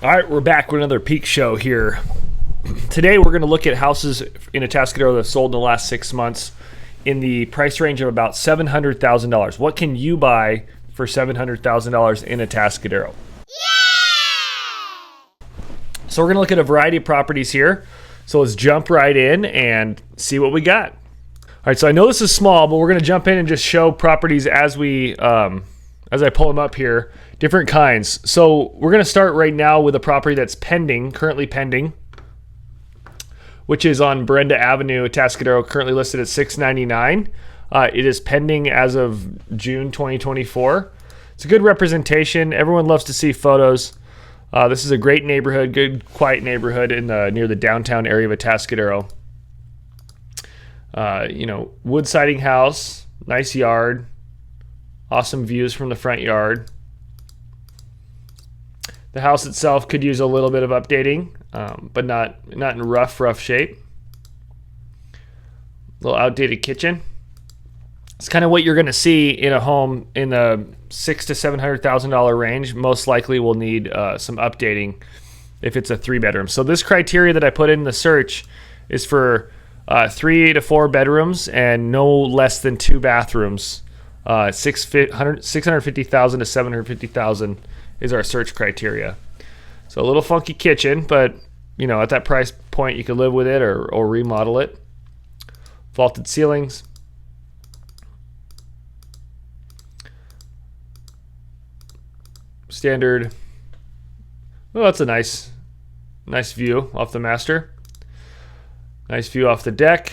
All right, we're back with another peak show here. Today we're going to look at houses in Atascadero that have sold in the last 6 months in the price range of about $700,000. What can you buy for $700,000 in Atascadero? So we're going to look at a variety of properties here. So let's jump right in and see what we got. All right, so I know this is small, but we're going to jump in and just show properties as I pull them up here, different kinds. So we're going to start right now with a property that's currently pending, which is on Brenda Avenue, Atascadero, currently listed at $699. It is pending as of June 2024. It's a good representation. Everyone loves to see photos. This is a great neighborhood, good quiet neighborhood near the downtown area of Atascadero. Wood siding house, nice yard, awesome views from the front yard. The house itself could use a little bit of updating, but not in rough shape. A little outdated kitchen. It's kind of what you're going to see in a home in the $600,000 to $700,000 range. Most likely will need some updating if it's a 3-bedroom. So this criteria that I put in the search is for 3 to 4 bedrooms and no less than 2 bathrooms. $650,000 to $750,000 is our search criteria. So a little funky kitchen, but at that price point you could live with it or remodel it. Vaulted ceilings. Standard. Well, that's a nice view off the master. Nice view off the deck.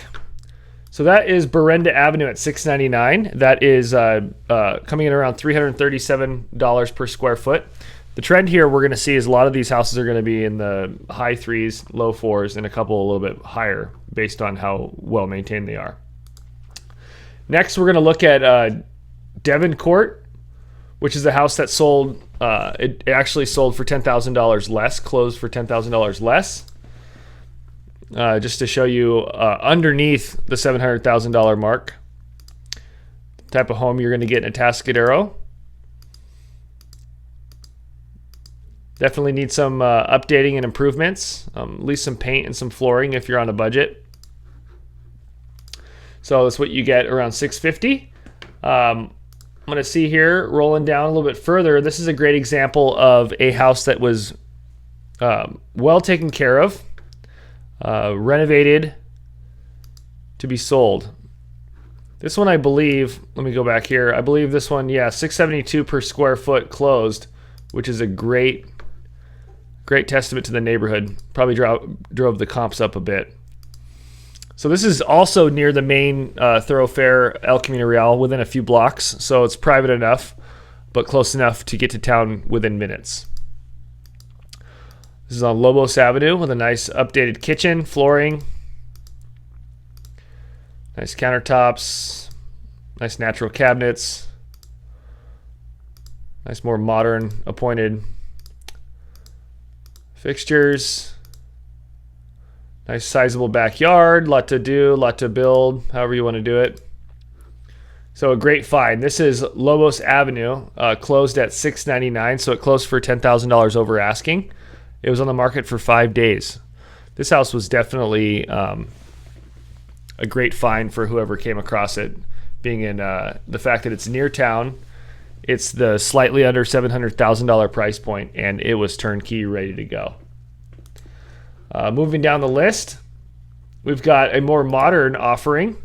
So that is Brenda Avenue at $699. That is coming in around $337 per square foot. The trend here we're going to see is a lot of these houses are going to be in the high 3s, low 4s, and a couple a little bit higher based on how well maintained they are. Next, we're going to look at Devon Court, which is a house that sold. It actually sold for $10,000 less, closed for $10,000 less. Just to show you underneath the $700,000 mark, the type of home you're going to get in Atascadero. Definitely need some updating and improvements, at least some paint and some flooring if you're on a budget. So that's what you get around $650. I'm going to see here, rolling down a little bit further, this is a great example of a house that was well taken care of. Renovated to be sold. This one, I believe, let me go back here. I believe this one, $672 per square foot closed, which is a great testament to the neighborhood. Probably drove the comps up a bit. So this is also near the main thoroughfare El Camino Real, within a few blocks. So it's private enough, but close enough to get to town within minutes. This is on Lobos Avenue with a nice updated kitchen, flooring, nice countertops, nice natural cabinets, nice more modern appointed fixtures, nice sizable backyard, lot to do, lot to build, however you want to do it. So a great find. This is Lobos Avenue, closed at $699, so it closed for $10,000 over asking. It was on the market for 5 days. This house was definitely a great find for whoever came across it, being in the fact that it's near town. It's the slightly under $700,000 price point, and it was turnkey, ready to go. Moving down the list, we've got a more modern offering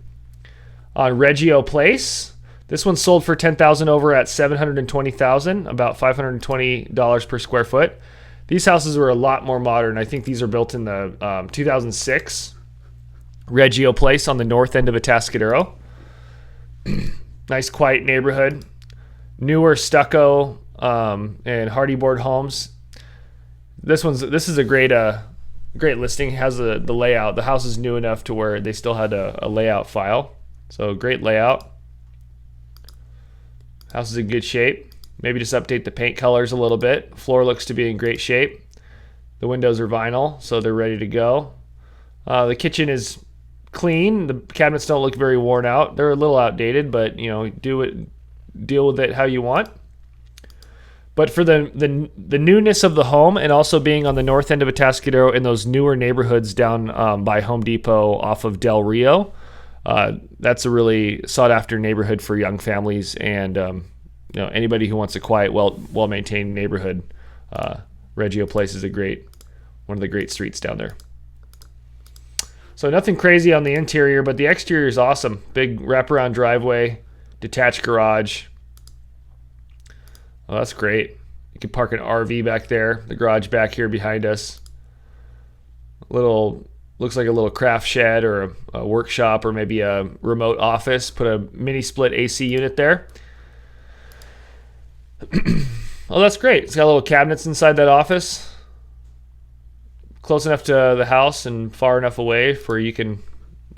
on Reggio Place. This one sold for $10,000 over at $720,000, about $520 per square foot. These houses were a lot more modern. I think these are built in the 2006 Reggio Place on the north end of Atascadero. Nice quiet neighborhood. Newer stucco and hardy board homes. This is a great listing. It has the layout. The house is new enough to where they still had a layout file. So great layout. House is in good shape. Maybe just update the paint colors a little bit. Floor looks to be in great shape. The windows are vinyl, so they're ready to go. The kitchen is clean. The cabinets don't look very worn out. They're a little outdated, but deal with it how you want. But for the newness of the home, and also being on the north end of Atascadero in those newer neighborhoods down by Home Depot off of Del Rio, that's a really sought after neighborhood for young families and anybody who wants a quiet, well maintained neighborhood. Reggio Place is one of the great streets down there. So nothing crazy on the interior, but the exterior is awesome. Big wraparound driveway, detached garage. Oh, that's great. You can park an RV back there. The garage back here behind us. Looks like a little craft shed or a workshop or maybe a remote office. Put a mini split AC unit there. Oh, that's great. It's got little cabinets inside that office. Close enough to the house and far enough away for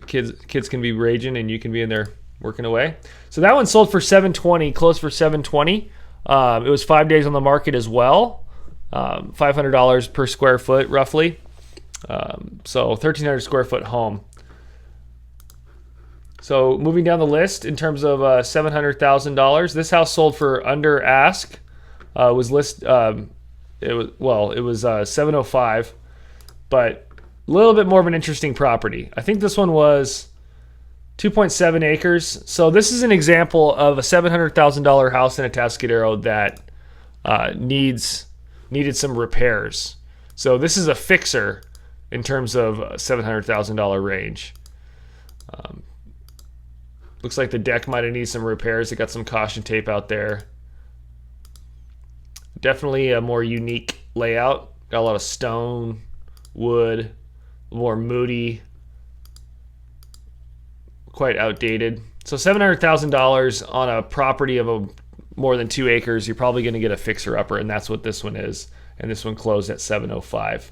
kids can be raging and you can be in there working away. So that one sold for $720, closed for $720. It was 5 days on the market as well. $500 per square foot roughly. So 1,300 square foot home. So moving down the list in terms of $700,000, this house sold for under ask. It was 705. But a little bit more of an interesting property. I think this one was 2.7 acres. So this is an example of a $700,000 house in Atascadero that needed some repairs. So this is a fixer in terms of $700,000 range. Looks like the deck might have needed some repairs. It got some caution tape out there. Definitely a more unique layout. Got a lot of stone, wood, more moody, quite outdated. So $700,000 on a property of more than 2 acres, you're probably going to get a fixer-upper, and that's what this one is. And this one closed at $705.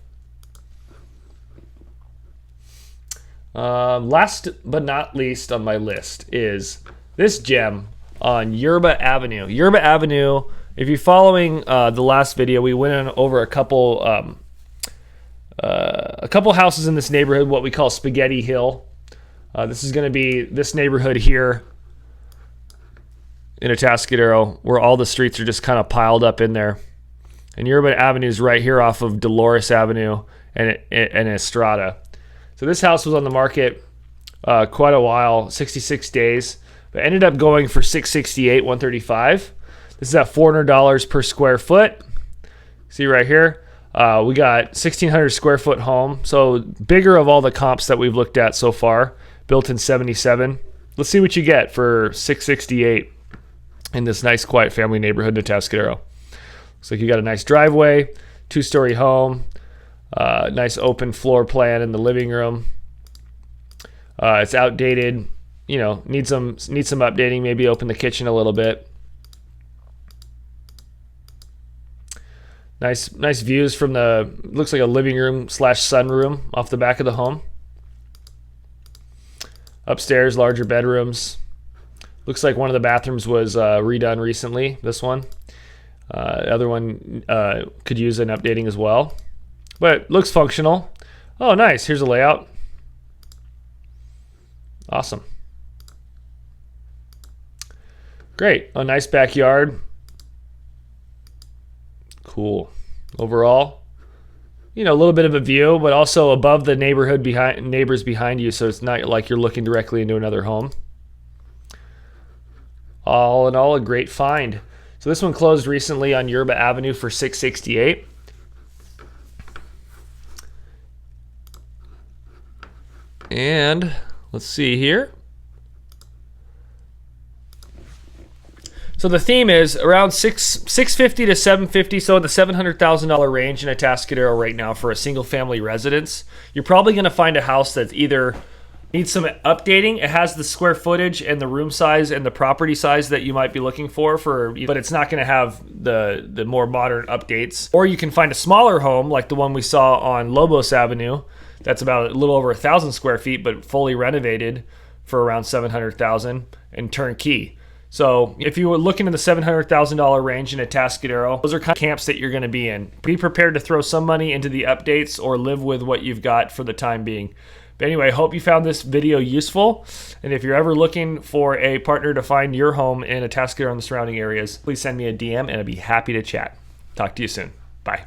Last but not least on my list is this gem on Yerba Avenue. Yerba Avenue, if you're following the last video, we went over a couple houses in this neighborhood, what we call Spaghetti Hill. This is going to be this neighborhood here in Atascadero, where all the streets are just kind of piled up in there. And Yerba Avenue is right here off of Dolores Avenue and Estrada. So this house was on the market quite a while, 66 days, but ended up going for $668, $135. This is at $400 per square foot. See right here. We got 1,600 square foot home, so bigger of all the comps that we've looked at so far, built in 77. Let's see what you get for $668 in this nice quiet family neighborhood in Atascadero. Looks like you got a nice driveway, 2-story home, nice open floor plan in the living room. It's outdated, needs some updating, maybe open the kitchen a little bit. Nice views from looks like a living room / sunroom off the back of the home. Upstairs, larger bedrooms. Looks like one of the bathrooms was redone recently, this one. The other one could use an updating as well. But looks functional. Oh, nice. Here's a layout. Awesome. Great. A nice backyard. Cool. Overall, a little bit of a view, but also above the neighbors behind you, so it's not like you're looking directly into another home. All in all, a great find. So this one closed recently on Yerba Avenue for $668. And let's see here. So the theme is around $650 to $750, so in the $700,000 range in Atascadero right now for a single-family residence. You're probably going to find a house that either needs some updating. It has the square footage and the room size and the property size that you might be looking for, but it's not going to have the more modern updates. Or you can find a smaller home like the one we saw on Lobos Avenue. That's about a little over 1,000 square feet, but fully renovated for around $700,000 and turnkey. So if you were looking in the $700,000 range in Atascadero, those are kind of camps that you're going to be in. Be prepared to throw some money into the updates or live with what you've got for the time being. But anyway, I hope you found this video useful. And if you're ever looking for a partner to find your home in Atascadero and the surrounding areas, please send me a DM and I'd be happy to chat. Talk to you soon. Bye.